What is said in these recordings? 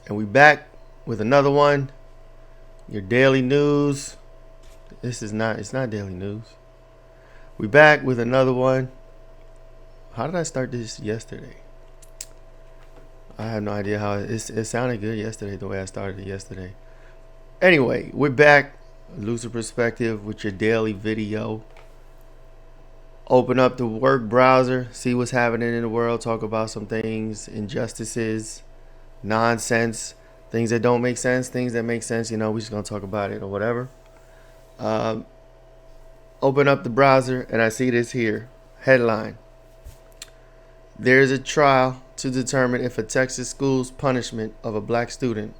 And we back with another one. Your daily news. It's not daily news. We back with another one. How did I start this yesterday? I have no idea how it sounded good yesterday, the way I started it yesterday. Anyway, we're back. Lucid Perspective with your daily video. Open up the work browser, see what's happening in the world, talk about some things, injustices, nonsense, things that don't make sense, things that make sense. You know, we're just gonna talk about it or whatever. Open up the browser and I see this here headline: there is a trial to determine if a Texas school's punishment of a black student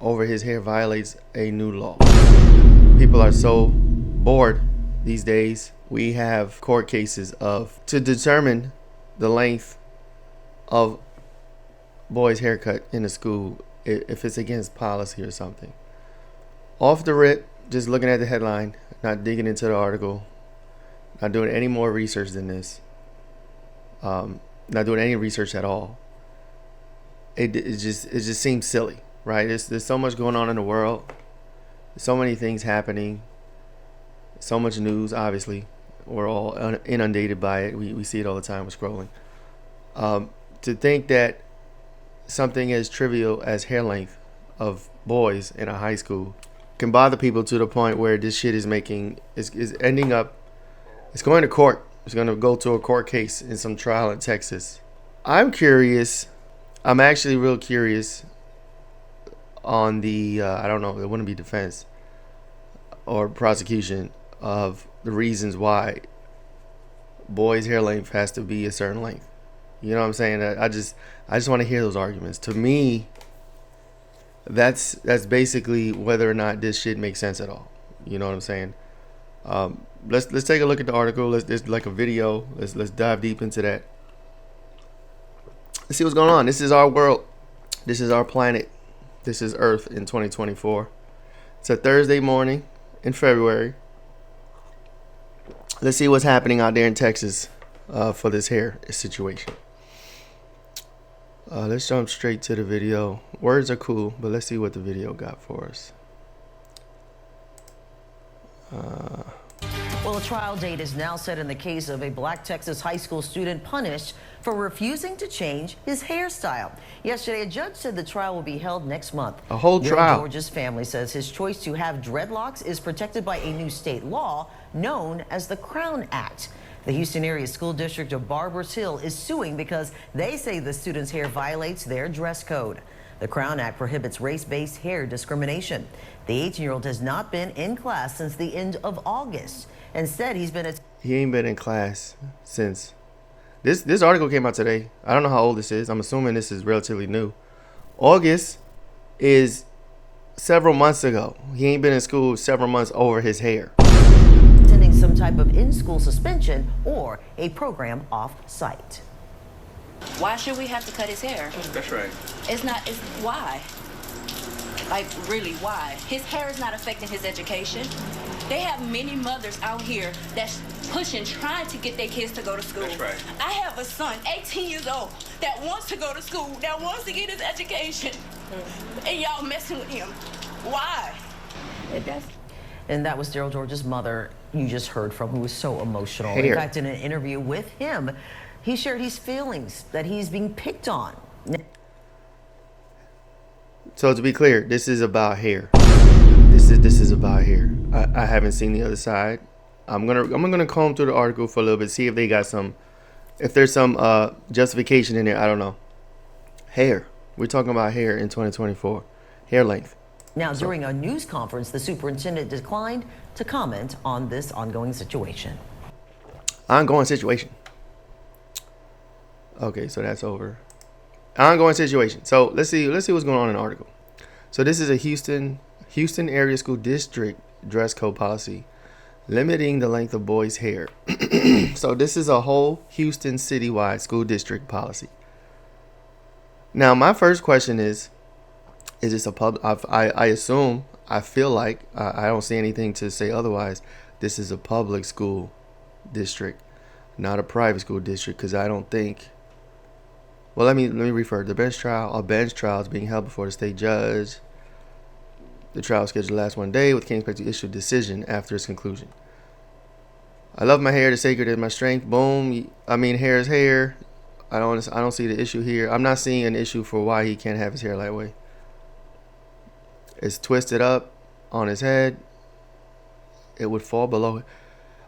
over his hair violates a new law. People are so bored these days. We have court cases to determine the length of boys' haircut in the school if it's against policy or something. Off the rip, just looking at the headline, not digging into the article, not doing any more research than this, not doing any research at all. It just seems silly, right? There's so much going on in the world, so many things happening, so much news. Obviously, we're all inundated by it. We see it all the time. We're scrolling. To think that something as trivial as hair length of boys in a high school can bother people to the point where this shit is ending up, it's going to court. It's going to go to a court case in some trial in Texas. I'm curious. I'm actually real curious on the, I don't know, it wouldn't be defense or prosecution of the reasons why boys' hair length has to be a certain length. You know what I'm saying? I just want to hear those arguments. To me, that's basically whether or not this shit makes sense at all. You know what I'm saying? Let's take a look at the article. There's like a video. Let's dive deep into that. Let's see what's going on. This is our world. This is our planet. This is Earth in 2024. It's a Thursday morning in February. Let's see what's happening out there in Texas for this hair situation. Let's jump straight to the video. Words are cool, but let's see what the video got for us. Well, a trial date is now set in the case of a black Texas high school student punished for refusing to change his hairstyle. Yesterday, a judge said the trial will be held next month. A whole trial. George's family says his choice to have dreadlocks is protected by a new state law known as the Crown Act. The Houston area school district of Barbers Hill is suing because they say the student's hair violates their dress code. The Crown Act prohibits race-based hair discrimination. The 18-year-old has not been in class since the end of August. Instead, he ain't been in class since. This article came out today. I don't know how old this is. I'm assuming this is relatively new. August is several months ago. He ain't been in school several months over his hair. Attending some type of in-school suspension or a program off-site. Why should we have to cut his hair? That's right. It's why? Like, really, why? His hair is not affecting his education. They have many mothers out here that's pushing, trying to get their kids to go to school. That's right. I have a son, 18 years old, that wants to go to school, that wants to get his education, and y'all messing with him. Why? And that was Daryl George's mother you just heard from, who was so emotional. Hair. In fact, in an interview with him, he shared his feelings that he's being picked on. So to be clear, this is about hair. This is about hair. I haven't seen the other side. I'm gonna comb through the article for a little bit, see if they got if there's some justification in there. I don't know. Hair. We're talking about hair in 2024. Hair length. Now, during a news conference, the superintendent declined to comment on this ongoing situation. Ongoing situation. Okay, so that's over. Ongoing situation. So let's see what's going on in the article. So this is a Houston area school district dress code policy limiting the length of boys' hair. So this is a whole Houston citywide school district policy. Now, my first question is this a pub? I assume, I feel like, I don't see anything to say otherwise. This is a public school district, not a private school district, because I don't think Well, let me refer. The bench trial is being held before the state judge. The trial is scheduled to last 1 day, with King expected to issue a decision after its conclusion. I love my hair. The sacred is my strength. Boom. I mean, hair is hair. I don't see the issue here. I'm not seeing an issue for why he can't have his hair that way. It's twisted up on his head. It would fall below.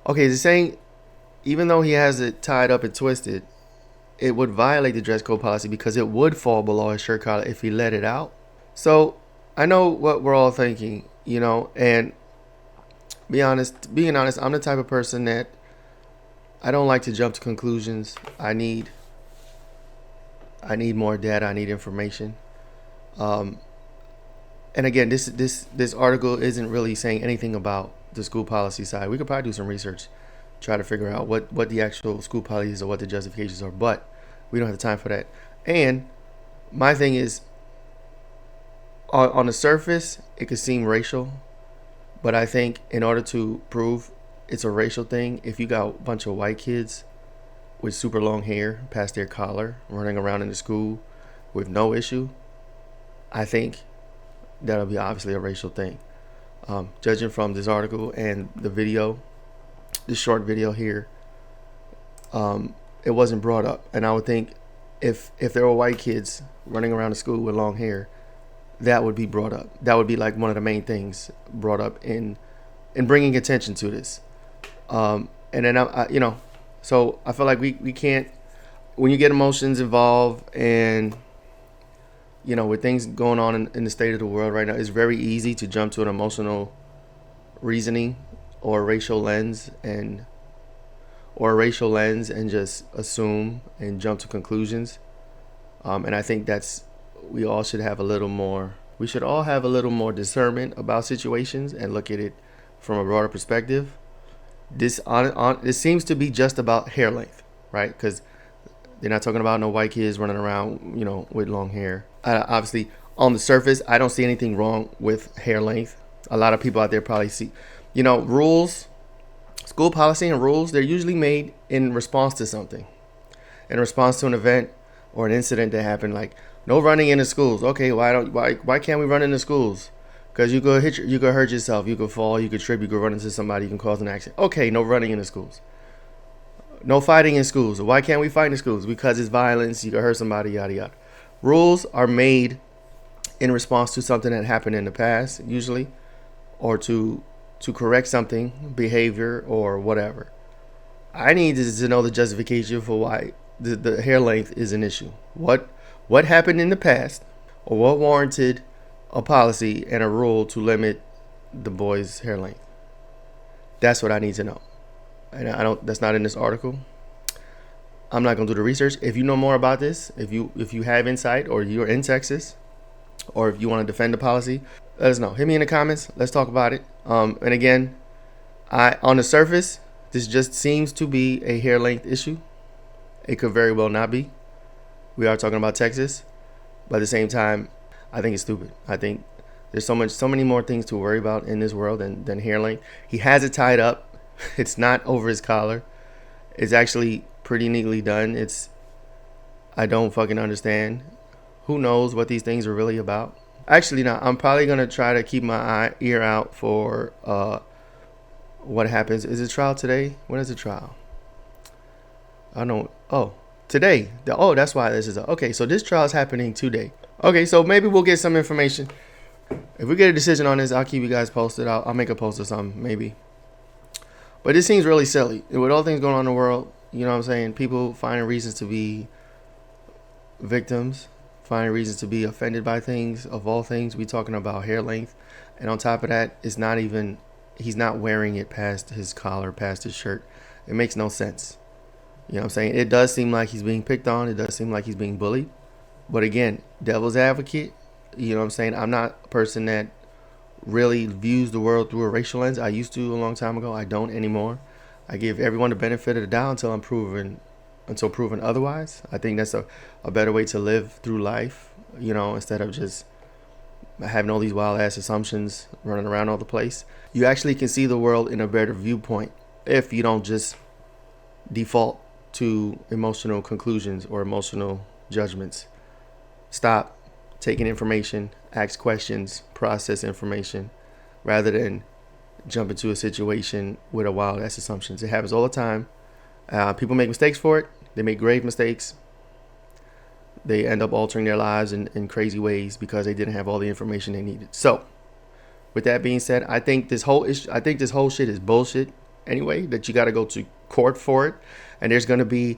Okay, is it saying even though he has it tied up and twisted, it would violate the dress code policy because it would fall below his shirt collar if he let it out? So I know what we're all thinking, and being honest, I'm the type of person that I don't like to jump to conclusions. I need more data. I need information. And again, this article isn't really saying anything about the school policy side. We could probably do some research, try to figure out what the actual school policies or what the justifications are, but we don't have the time for that. And my thing is, on the surface, it could seem racial, but I think in order to prove it's a racial thing, if you got a bunch of white kids with super long hair past their collar running around in the school with no issue, I think that'll be obviously a racial thing. Judging from this article and the video, this short video here, it wasn't brought up. And I would think if there were white kids running around the school with long hair, that would be brought up. That would be like one of the main things brought up in bringing attention to this. And then so I feel like we can't, when you get emotions involved and with things going on in the state of the world right now, it's very easy to jump to an emotional reasoning or a racial lens and just assume and jump to conclusions. And I think we all should have a little more discernment about situations and look at it from a broader perspective. This seems to be just about hair length, right? Because they're not talking about no white kids running around, with long hair. Obviously, on the surface, I don't see anything wrong with hair length. A lot of people out there probably see, rules, school policy and rules, they're usually made in response to something, in response to an event or an incident that happened, like no running into schools. Okay, why can't we run into schools? Because you could hurt yourself, you could fall, you could trip, you could run into somebody, you can cause an accident. Okay, no running into schools. No fighting in schools. Why can't we fight in schools? Because it's violence, you could hurt somebody, yada yada. Rules are made in response to something that happened in the past, usually, or to correct something, behavior or whatever. I need to know the justification for why the hair length is an issue. What happened in the past, or what warranted a policy and a rule to limit the boy's hair length? That's what I need to know. And that's not in this article. I'm not gonna do the research. If you know more about this, if you have insight, or you're in Texas, or if you want to defend the policy, let us know. Hit me in the comments. Let's talk about it. And again, on the surface, this just seems to be a hair length issue. It could very well not be. We are talking about Texas, but at the same time, I think it's stupid. I think there's so many more things to worry about in this world than hair length. He has it tied up. It's not over his collar. It's actually pretty neatly done. I don't fucking understand. Who knows what these things are really about? Actually, no. I'm probably gonna try to keep my ear out for what happens. Is it trial today? When is the trial? I don't know. Oh, today. That's why this is okay. So this trial is happening today. Okay, so maybe we'll get some information. If we get a decision on this, I'll keep you guys posted. I'll make a post or something, maybe. But it seems really silly. With all things going on in the world, you know what I'm saying? People finding reasons to be victims, finding reasons to be offended by things. Of all things, we talking about hair length. And on top of that, he's not wearing it past his collar, past his shirt. It makes no sense. You know what I'm saying? It does seem like he's being picked on. It does seem like he's being bullied. But again, devil's advocate, you know what I'm saying? I'm not a person that really views the world through a racial lens. I used to a long time ago. I don't anymore. I give everyone the benefit of the doubt until proven otherwise. I think that's a better way to live through life, instead of just having all these wild ass assumptions running around all the place. You actually can see the world in a better viewpoint if you don't just default to emotional conclusions or emotional judgments. Stop taking information, ask questions, process information, rather than jump into a situation with a wild ass assumptions. It happens all the time. People make mistakes for it. They make grave mistakes. They end up altering their lives in crazy ways because they didn't have all the information they needed. So, with that being said, I think this whole shit is bullshit. Anyway, that you got to go to court for it, and there's going to be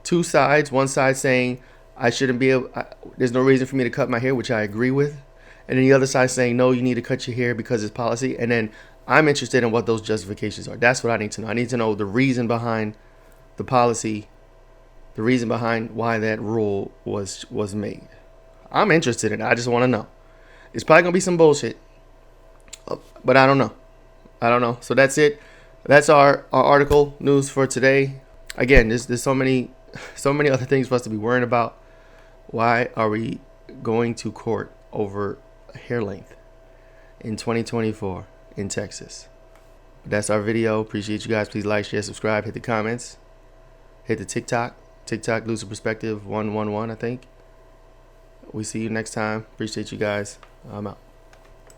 two sides. One side saying I shouldn't be able. There's no reason for me to cut my hair, which I agree with, and then the other side saying no, you need to cut your hair because it's policy. And then I'm interested in what those justifications are. That's what I need to know. I need to know the reason behind the policy, the reason behind why that rule was made. I'm interested in it. I just want to know. It's probably gonna be some bullshit, but I don't know. So that's it. That's our article news for today. Again, there's so many other things for us to be worrying about. Why are we going to court over hair length in 2024 in Texas? That's our video. Appreciate you guys. Please like, share, subscribe, hit the comments, hit the TikTok Lucid Perspective 111, I think. We see you next time. Appreciate you guys. I'm out.